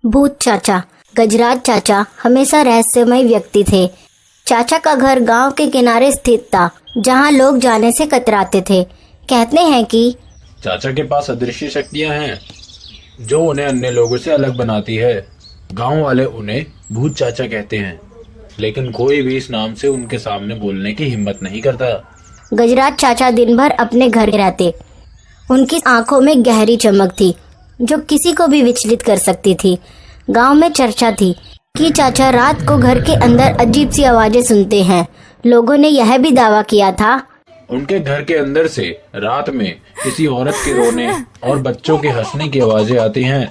भूत चाचा। गजराज चाचा हमेशा रहस्यमय व्यक्ति थे। चाचा का घर गांव के किनारे स्थित था, जहां लोग जाने से कतराते थे। कहते हैं कि चाचा के पास अदृश्य शक्तियां हैं जो उन्हें अन्य लोगों से अलग बनाती है। गांव वाले उन्हें भूत चाचा कहते हैं, लेकिन कोई भी इस नाम से उनके सामने बोलने की हिम्मत नहीं करता। गजराज चाचा दिन भर अपने घर रहते। उनकी आंखों में गहरी चमक थी जो किसी को भी विचलित कर सकती थी। गांव में चर्चा थी कि चाचा रात को घर के अंदर अजीब सी आवाजें सुनते हैं। लोगों ने यह भी दावा किया था उनके घर के अंदर से रात में किसी औरत के रोने और बच्चों के हंसने की आवाजें आती हैं।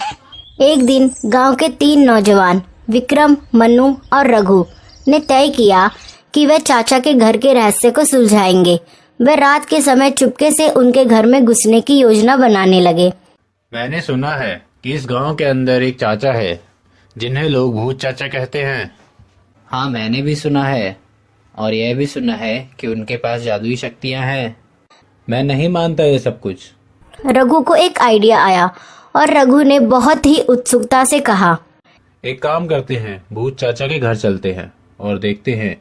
एक दिन गांव के 3 नौजवान विक्रम, मनु और रघु ने तय किया कि वे चाचा के घर के रहस्य को सुलझाएंगे। वे रात के समय चुपके से उनके घर में घुसने की योजना बनाने लगे। मैंने सुना है कि इस गांव के अंदर एक चाचा है जिन्हें लोग भूत चाचा कहते हैं। हाँ, मैंने भी सुना है और यह भी सुना है कि उनके पास जादुई शक्तियाँ हैं। मैं नहीं मानता ये सब कुछ। रघु को एक आइडिया आया और रघु ने बहुत ही उत्सुकता से कहा, एक काम करते हैं, भूत चाचा के घर चलते हैं और देखते हैं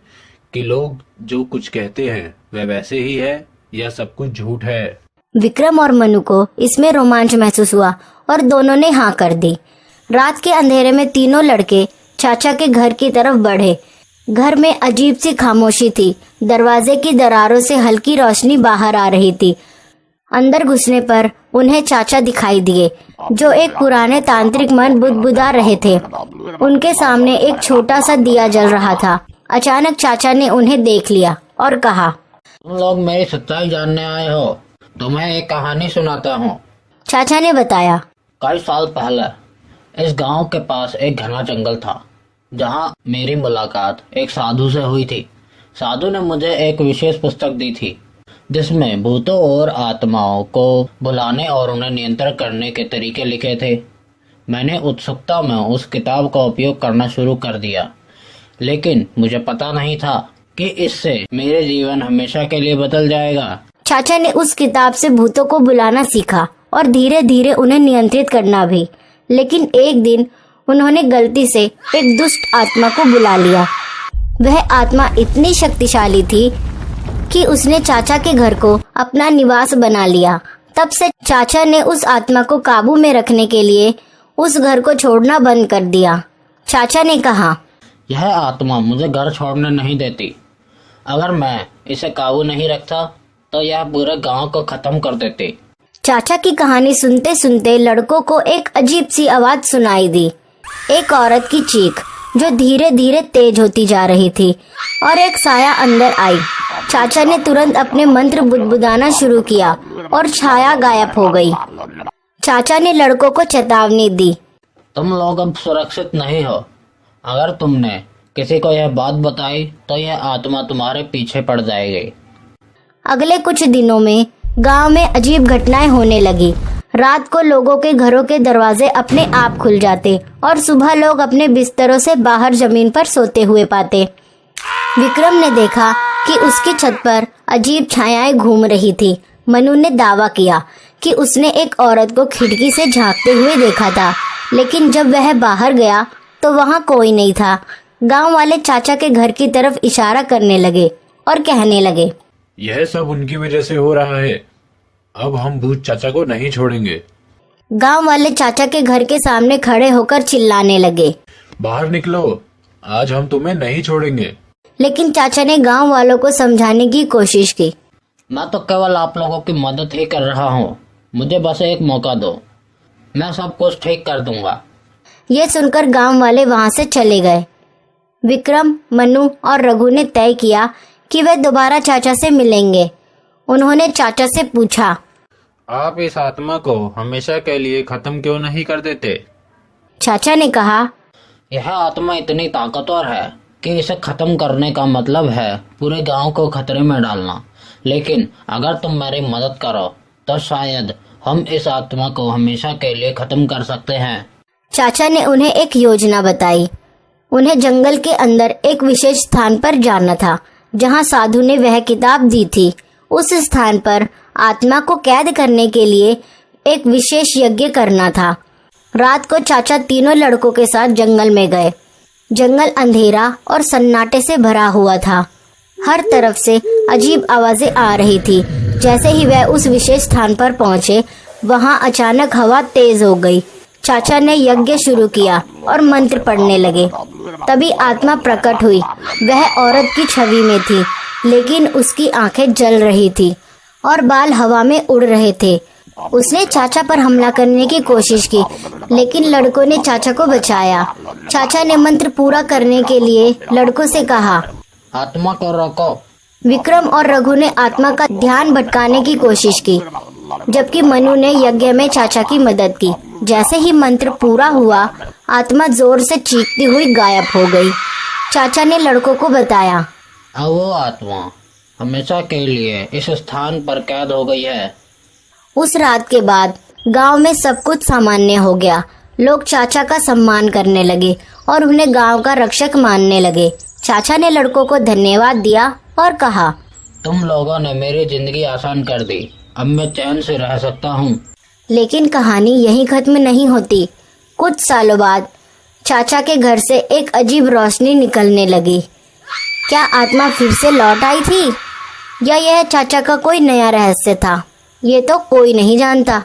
कि लोग जो कुछ कहते हैं वह वैसे ही है या सब कुछ झूठ है। विक्रम और मनु को इसमें रोमांच महसूस हुआ और दोनों ने हाँ कर दी। रात के अंधेरे में तीनों लड़के चाचा के घर की तरफ बढ़े। घर में अजीब सी खामोशी थी। दरवाजे की दरारों से हल्की रोशनी बाहर आ रही थी। अंदर घुसने पर उन्हें चाचा दिखाई दिए जो एक पुराने तांत्रिक मन बुदबुदा रहे थे। उनके सामने एक छोटा सा दिया जल रहा था। अचानक चाचा ने उन्हें देख लिया और कहा, तुम लोग मेरी सच्चाई जानने आए हो। तुम्हें एक कहानी सुनाता हूँ। चाचा ने बताया, कई साल पहले इस गांव के पास एक घना जंगल था जहां मेरी मुलाकात एक साधु से हुई थी। साधु ने मुझे एक विशेष पुस्तक दी थी जिसमें भूतों और आत्माओं को बुलाने और उन्हें नियंत्रण करने के तरीके लिखे थे। मैंने उत्सुकता में उस किताब का उपयोग करना शुरू कर दिया, लेकिन मुझे पता नहीं था कि इससे मेरे जीवन हमेशा के लिए बदल जाएगा। चाचा ने उस किताब से भूतों को बुलाना सीखा और धीरे धीरे उन्हें नियंत्रित करना भी। लेकिन एक दिन उन्होंने गलती से एक दुष्ट आत्मा को बुला लिया। वह आत्मा इतनी शक्तिशाली थी कि उसने चाचा के घर को अपना निवास बना लिया। तब से चाचा ने उस आत्मा को काबू में रखने के लिए उस घर को छोड़ना बंद कर दिया। चाचा ने कहा, यह आत्मा मुझे घर छोड़ने नहीं देती। अगर मैं इसे काबू नहीं रखता तो यह पूरे गांव को खत्म कर देती। चाचा की कहानी सुनते सुनते लड़कों को एक अजीब सी आवाज सुनाई दी। एक औरत की चीख जो धीरे धीरे तेज होती जा रही थी और एक साया अंदर आई। चाचा ने तुरंत अपने मंत्र बुदबुदाना शुरू किया और छाया गायब हो गई। चाचा ने लड़कों को चेतावनी दी, तुम लोग अब सुरक्षित नहीं हो। अगर तुमने किसी को यह बात बताई तो यह आत्मा तुम्हारे पीछे पड़ जाएगी। अगले कुछ दिनों में गांव में अजीब घटनाएं होने लगी। रात को लोगों के घरों के दरवाजे अपने आप खुल जाते और सुबह लोग अपने बिस्तरों से बाहर जमीन पर सोते हुए पाते। विक्रम ने देखा कि उसकी छत पर अजीब छायाएं घूम रही थी। मनु ने दावा किया कि उसने एक औरत को खिड़की से झांकते हुए देखा था, लेकिन जब वह बाहर गया तो वहां कोई नहीं था। गांव वाले चाचा के घर की तरफ इशारा करने लगे और कहने लगे, यह सब उनकी वजह से हो रहा है। अब हम भूत चाचा को नहीं छोड़ेंगे। गांव वाले चाचा के घर के सामने खड़े होकर चिल्लाने लगे, बाहर निकलो, आज हम तुम्हें नहीं छोड़ेंगे। लेकिन चाचा ने गांव वालों को समझाने की कोशिश की। मैं तो केवल आप लोगों की मदद ही कर रहा हूँ। मुझे बस एक मौका दो, मैं सब कुछ ठीक कर दूंगा। ये सुनकर गांव वाले वहां से चले गए। विक्रम, मनु और रघु ने तय किया कि वे दोबारा चाचा से मिलेंगे। उन्होंने चाचा से पूछा, आप इस आत्मा को हमेशा के लिए खत्म क्यों नहीं कर देते? चाचा ने कहा, यह आत्मा इतनी ताकतवर है कि इसे खत्म करने का मतलब है पूरे गांव को खतरे में डालना। लेकिन अगर तुम मेरी मदद करो तो शायद हम इस आत्मा को हमेशा के लिए खत्म कर सकते हैं। चाचा ने उन्हें एक योजना बताई। उन्हें जंगल के अंदर एक विशेष स्थान पर जाना था जहां साधु ने वह किताब दी थी। उस स्थान पर आत्मा को कैद करने के लिए एक विशेष यज्ञ करना था। रात को चाचा तीनों लड़कों के साथ जंगल में गए। जंगल अंधेरा और सन्नाटे से भरा हुआ था। हर तरफ से अजीब आवाजें आ रही थी। जैसे ही वह उस विशेष स्थान पर पहुंचे, वहां अचानक हवा तेज हो गई। चाचा ने यज्ञ शुरू किया और मंत्र पढ़ने लगे। तभी आत्मा प्रकट हुई। वह औरत की छवि में थी, लेकिन उसकी आंखें जल रही थी और बाल हवा में उड़ रहे थे। उसने चाचा पर हमला करने की कोशिश की, लेकिन लड़कों ने चाचा को बचाया। चाचा ने मंत्र पूरा करने के लिए लड़कों से कहा, आत्मा को रोको। विक्रम और रघु ने आत्मा का ध्यान भटकाने की कोशिश की, जबकि मनु ने यज्ञ में चाचा की मदद की। जैसे ही मंत्र पूरा हुआ, आत्मा जोर से चीखती हुई गायब हो गई। चाचा ने लड़कों को बताया, अब वो आत्मा हमेशा के लिए इस स्थान पर कैद हो गई है। उस रात के बाद गांव में सब कुछ सामान्य हो गया। लोग चाचा का सम्मान करने लगे और उन्हें गांव का रक्षक मानने लगे। चाचा ने लड़कों को धन्यवाद दिया और कहा, तुम लोगों ने मेरी जिंदगी आसान कर दी। अब मैं चैन से रह सकता हूँ। लेकिन कहानी यहीं खत्म नहीं होती। कुछ सालों बाद चाचा के घर से एक अजीब रोशनी निकलने लगी। क्या आत्मा फिर से लौट आई थी या यह चाचा का कोई नया रहस्य था? ये तो कोई नहीं जानता।